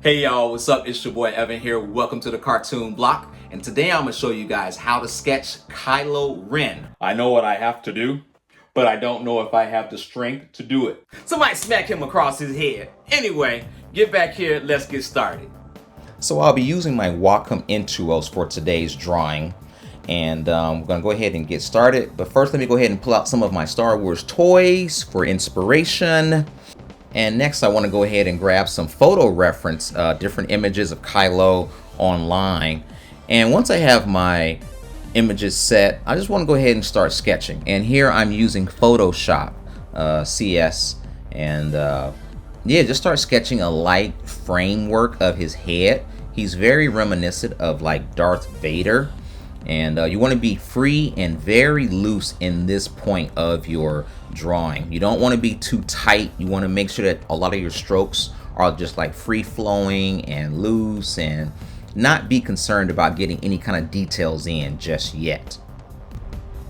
Hey y'all, what's up? It's your boy Evan here. Welcome to the cartoon block. And today I'm going to show you guys how to sketch Kylo Ren. I know what I have to do, but I don't know if I have the strength to do it. Somebody smack him across his head. Anyway, get back here, let's get started. So I'll be using my Wacom Intuos for today's drawing. And we're going to go ahead and get started. But first, let me go ahead and pull out some of my Star Wars toys for inspiration. And next, I want to go ahead and grab some photo reference, different images of Kylo online. And once I have my images set, I just want to go ahead and start sketching. And here I'm using Photoshop CS. And yeah, just start sketching a light framework of his head. He's very reminiscent of like Darth Vader. And you want to be free and very loose in this point of your drawing. You don't want to be too tight. You want to make sure that a lot of your strokes are just like free flowing and loose, and not be concerned about getting any kind of details in just yet.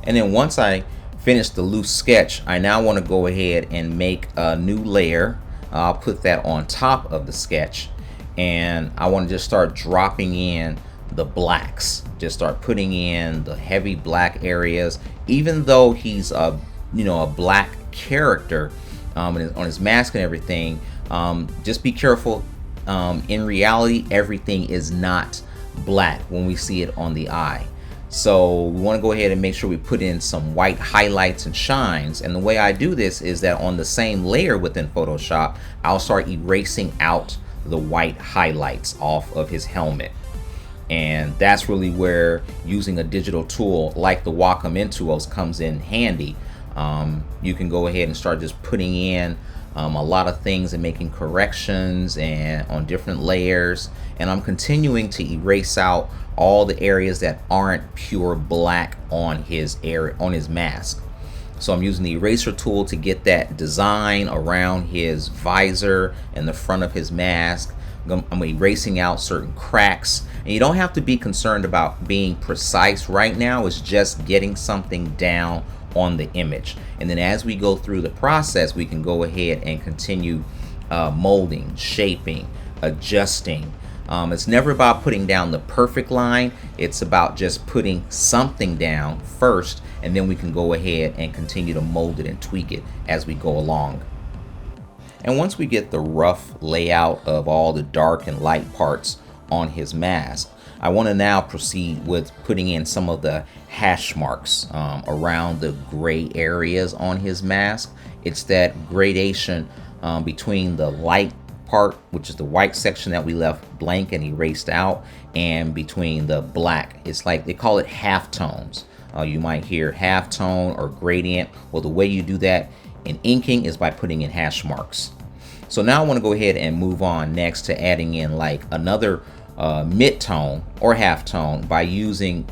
And then once I finish the loose sketch, I now want to go ahead and make a new layer. I'll put that on top of the sketch, and I want to just start dropping in the blacks. Just start putting in the heavy black areas. Even though he's a black character on his mask and everything, just be careful. In reality, everything is not black when we see it on the eye. So we want to go ahead and make sure we put in some white highlights and shines. And the way I do this is that on the same layer within Photoshop, I'll start erasing out the white highlights off of his helmet. And that's really where using a digital tool like the Wacom Intuos comes in handy. You can go ahead and start just putting in a lot of things and making corrections and on different layers. And I'm continuing to erase out all the areas that aren't pure black on his mask. So I'm using the eraser tool to get that design around his visor and the front of his mask. I'm erasing out certain cracks, and you don't have to be concerned about being precise right now. It's just getting something down on the image, and then as we go through the process, we can go ahead and continue molding, shaping, adjusting. It's never about putting down the perfect line. It's about just putting something down first, and then we can go ahead and continue to mold it and tweak it as we go along. And once we get the rough layout of all the dark and light parts on his mask, I want to now proceed with putting in some of the hash marks around the gray areas on his mask. It's that gradation between the light part, which is the white section that we left blank and erased out, and between the black. It's like they call it half tones. You might hear half tone or gradient. Well, the way you do that in inking is by putting in hash marks. So now I want to go ahead and move on next to adding in like another mid-tone or half tone by using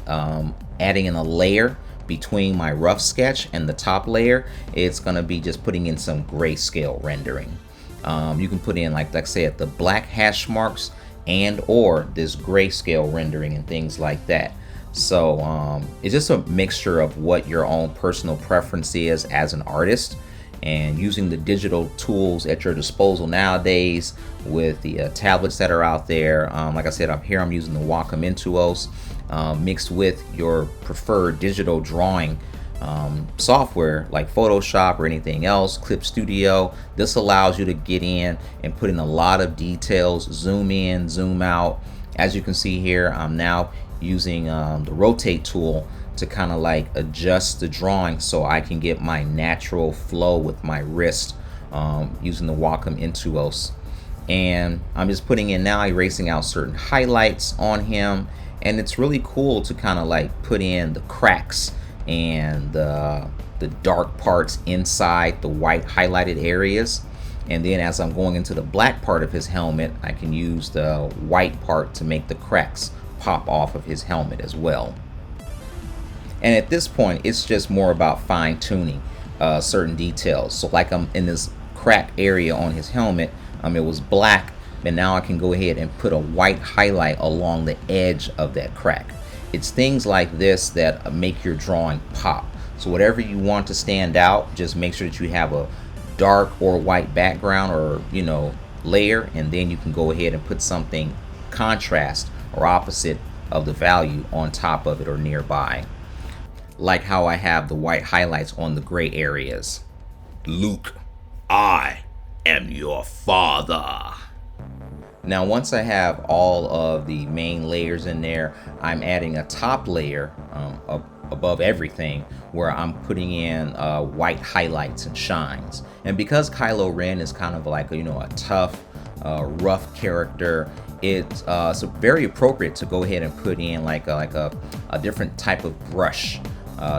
adding in a layer between my rough sketch and the top layer. It's going to be just putting in some grayscale rendering. You can put in, like I said, the black hash marks and or this grayscale rendering and things like that. So it's just a mixture of what your own personal preference is as an artist, and using the digital tools at your disposal nowadays with the tablets that are out there. Like I said, up here I'm using the Wacom Intuos mixed with your preferred digital drawing software like Photoshop or anything else, Clip Studio. This allows you to get in and put in a lot of details, zoom in, zoom out. As you can see here, I'm now using the rotate tool to kind of like adjust the drawing so I can get my natural flow with my wrist using the Wacom Intuos. And I'm just putting in now, erasing out certain highlights on him, and it's really cool to kind of like put in the cracks and the dark parts inside the white highlighted areas. And then as I'm going into the black part of his helmet, I can use the white part to make the cracks pop off of his helmet as well. And at this point, it's just more about fine-tuning certain details. So like I'm in this crack area on his helmet, it was black, and now I can go ahead and put a white highlight along the edge of that crack. It's things like this that make your drawing pop. So whatever you want to stand out, just make sure that you have a dark or white background, or layer, and then you can go ahead and put something contrast or opposite of the value on top of it or nearby. Like how I have the white highlights on the gray areas. Luke, I am your father. Now once I have all of the main layers in there, I'm adding a top layer above everything where I'm putting in white highlights and shines. And because Kylo Ren is kind of like a tough, rough character, it's very appropriate to go ahead and put in like a different type of brush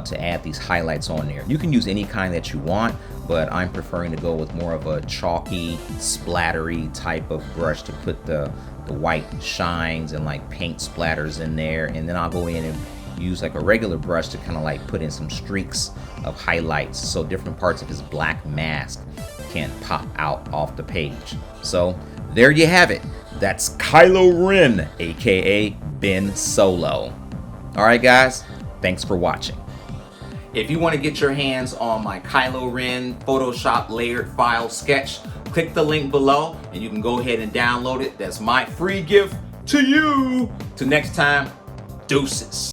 to add these highlights on there. You can use any kind that you want, but I'm preferring to go with more of a chalky, splattery type of brush to put the white shines and like paint splatters in there. And then I'll go in and use like a regular brush to kind of like put in some streaks of highlights so different parts of his black mask can pop out off the page. So there you have it. That's Kylo Ren, aka Ben Solo. All right, guys, thanks for watching. If you want to get your hands on my Kylo Ren Photoshop layered file sketch, click the link below and you can go ahead and download it. That's my free gift to you. Till next time, deuces.